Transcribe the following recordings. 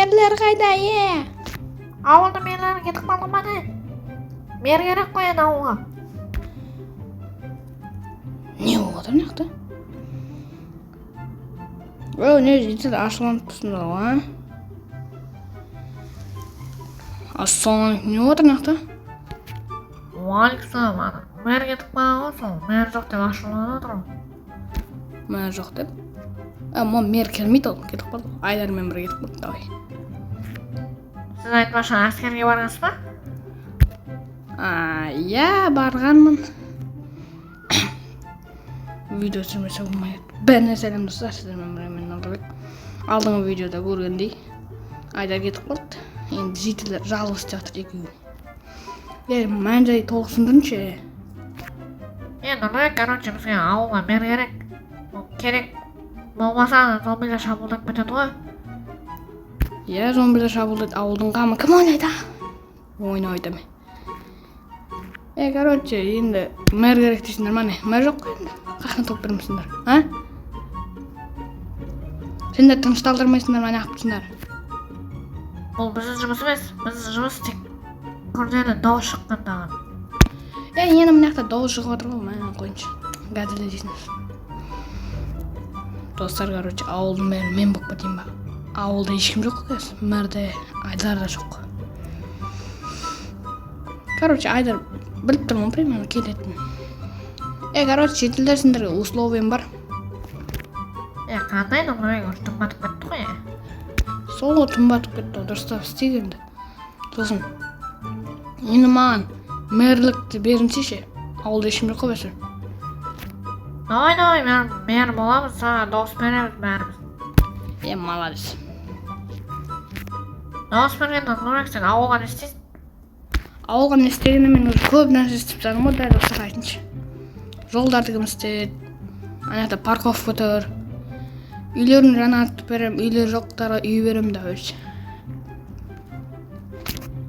Merler қайда, Ауылды мерлер кетіп қалды ма не? Мер керек қой енді ауылға. Не болып отыр мына жақта? Не жетеді ашыланып тұрсыңдар ғой, Ассалаумағалейкум, не болып отыр мына жақта? Уағалейкумассалам, мер кетіп қалған ғой, сол мер жоқ деп ашуланып отыр ғой. Мэр жоқ деп? Мэр келмейді ол, кетіп қалды. Айдармен бірге кетіп қалды, давай. Сіз айтпақшы әскерге барғансыз ба? Иә, барғанмын. Видео түсірмесе болмайды. Бәріне сәлем достар, сіздермен бірге мен Алдабек. Алдыңғы видеода көргендей Айдар кетіп қалды. Енді жителер жалғыз жатыр екеуі. Мән-жай толық түсіндіріңізші. Короче, бізге ауылға мер керек. Керек болмаса зомбилер шабуылдап кетеді ғой. Иә, зомбилер шабуылдайды, ауылдың қамы кім ойнайды? Ойнайды ме? Короче, енді мэр керек дейсіңдер ма не? Мэр жоқ қой енді. Қақны топ бермесіңдер, Сендер тынышталдырмайсыңдар ма, не қыптысыңдар? Бұл біздің жұмыс емес, біздің жұмыс тек күрделі дауыс шыққандаған. Енді мына жақта дауыс шығып отыр ғой, мән қойыншы. Гаділі дейсіңіз. Достар, короче, ауылдың мэрі мен болып кетейін ба? Ауылда ешкім жоқ қой, мэрде Айдар да жоқ. Короче, Айдар біліп тұрмын примерно келетін. Короче, шетелдер сендерге условием бар. Қандай нөмірге тұнбатып кетті ғой. Сол тұнбатып кетті, дұрыстап істегенді. Сосын, енді маған мэрлікті берінсеше, ауылда ешкім жоқ қой бәсір. Давай, мэр боламыз, саған дауыс береміз бәріміз. Молодец. Дауыс бергенде нұрек сен ауылға не істейсің? Ауылға не істегенде мен уже көп нәрсе істеп тастадым ғой, дәл осы айтыншы. Жолдарды кім істеді, анақта парковка тұр. Үйлерін жаңартып берем, үйлер жоқтарға үй берем да өзі.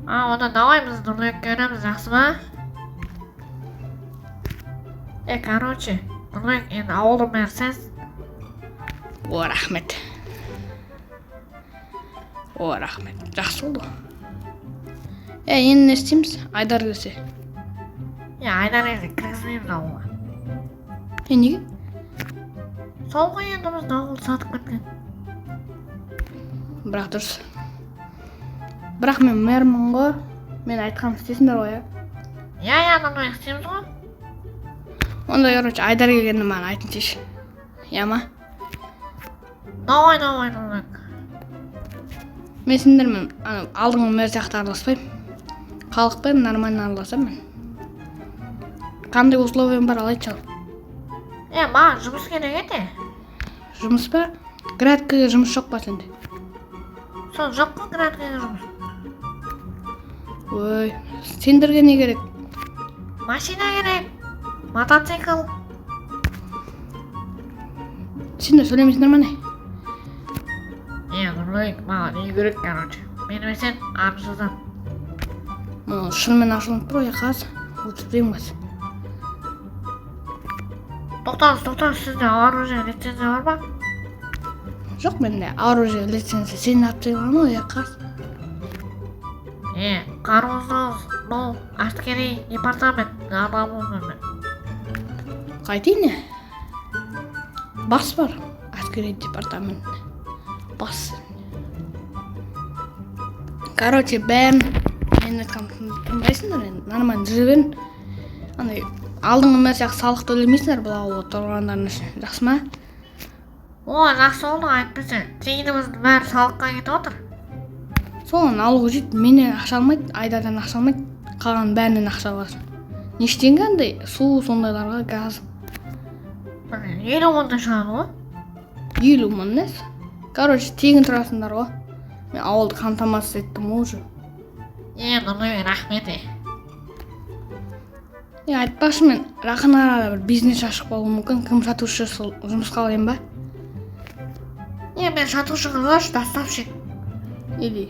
Онда давай біз нұрекке өреміз, жақсы ма? Короче, нұрек енді ауылды мэр сенсің. Рахмет. Рахмет. Жақсы болды. Енді не істейміз? Айдар келсе. Айдар келсе кіргізбейміз ауылға. Неге? Сол ғой енді біз ауыл сатып кеткен. Бірақ дұрыс. Бірақ мен мэрмін ғой. Мен айтқанымды істейсіңдер ғой, нұрек істейміз ғой. Онда, короче, Айдар келгенде маған айтыңызшы. Ма? Давай, нұрек. Мен сендермен алдыңғы мэр сияқты араласпаймын. Халықпен нормально араласам мен. Қандай условиям бар, алайыншы ал. Маған жұмыс керек еді. Жұмыс па? Градкаға жұмыс жоқ па сенде? Сол жоқ қой градкаға жұмыс. Сендерге не керек? Машина керек, мотоцикл. Сендер сөйлемейсіңдер ма не? Нұрек, маған үй керек, короче. Менімесен аршызам. Шынымен ашылынып тұр ғой, қаз. Өтірдеймін қаз. Тоқтаңыз, сізде оружие лицензия бар ба? Жоқ менде оружие лицензия. Сен алып ғой, қаз. Қаруыңыз бұл әскери департамент адамымын мен. Қайтейін? Бас бар, әскери департаментіне. Бас. Короче, бәрін мен айтқанымды тыңдайсыңдар енді, нормально жүре берін. Алдыңғы мэр сияқты салық төлемейсіңдер бұл ауылда тұрғандарың үшін, жақсы ма? Жақсы болды, айтпесе. Тегініміздің бәрі салыққа кетіп отыр. Соған алуға жейді, менен ақша алмайды, Айдардан ақша алмайды, қалған бәрінен ақша аласың. Нештен қандай? Су, сондайларға, газ. 50 мыңдай шығады ғой. 50 мың нес? Короче, тегін тұрасыңдар ғой. Мен ауылды қамтамасыз еттім уже. Нұрек, рахмет. Айтпақшы, мен жақын арада бір бизнес ашып болуы мүмкін. Кім сатушы сол жұмысқа алайын ба? Мен сатушыға ғаш, доставщик. Или.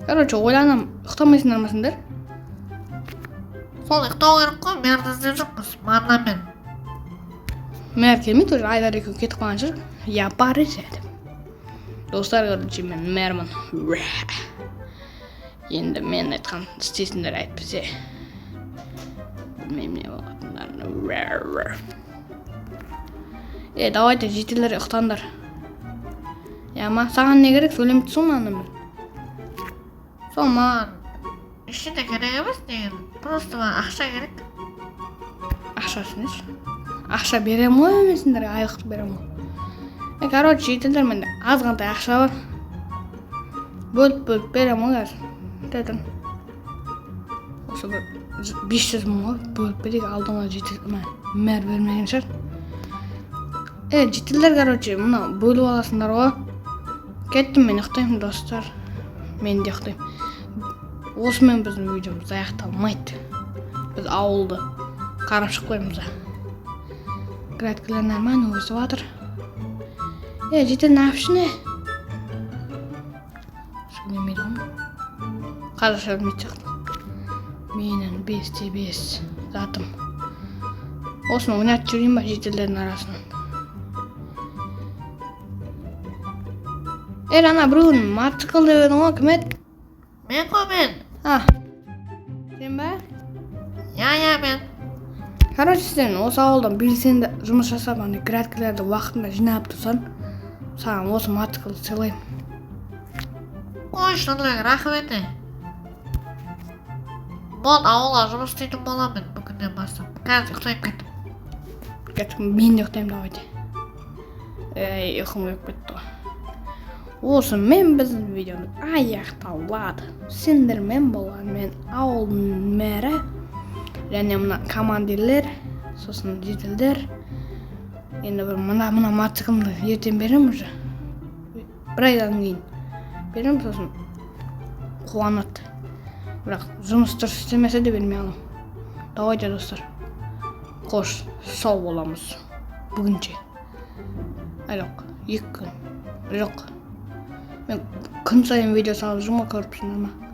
Короче, ойланам, ұқтамайсыңдар ма сендер? Сол ұқтау керек қой, мэрді іздеп жүрміз, маңнамен. Мэр келмейді, уже Айдар екеуі кетіп қалған жүр. Бар еді. Dostlar, görünüşü men mərman. Endi men aytqan istesindер aytpese. Bilmem ne bolатындар. Давайте жителер ұқтандар. Ма, саған не керек? Сөйлемей тұрсың аны мен. Сол маған Işine gerek емес деген. Просто маған ақша керек. ақшасын еш. Ақша берем ғой емесіңдер, айлық берем ғой. Короче, жителер менде азғантай ақша бар. Бөліп берем ғой қазір. Дедім. Осы бір 500 мың ғой, бөліп берейік, алдыңа жителер мэр бермеген шығар. Жителер, короче, мына бөліп аласыңдар ғой. Кеттім, мен ұқтаймын, достар. Мен де ұқтаймын. Осымен біздің видеомыз аяқталмайды. Біз ауылды қарап шықпаймыз. Градкілер нормально өсіп жатыр. Жителер не yapışın? Söylemeydi onu. Қазір söylemей çıktı. Менің 5-те 5 затым. Осыны ойнатып жүрейін ба жителердің арасынан? Ана біреуін мотоцикл деп едің ғой, кім еді? Мен ғой мен. Сен ба? Я мен. Короче, сен осы ауылдан белсенді жұмыс жасап, градкілерді уақытында жинап тұрсаң, саған осы мотоциклді сыйлаймын. Ой, шынымен рахмет. Болды, ауылға жұмыс істейтін боламын бүгіннен бастап. Қазір ұйықтап кеттім. Мен де ұйықтаймын, давайте. Ұйқым келіп кетті ғой. Осымен біздің видеомыз аяқталады. Сендермен болған мен ауылдың мэрі, және мына командирлер, сосын жителдер. Енді бір мына мотоциклымды ертең берем уже. Бір айдан кейін берем, сосын қуанады. Бірақ жұмыс дұрыс істемесе де бермей алам. Давайте, достар. Қош, сау боламыз. Бүгінше. Жоқ, 2 күн. Жоқ. Мен күн сайын видео салып жүрмін, көріп тұрсыңдар ма?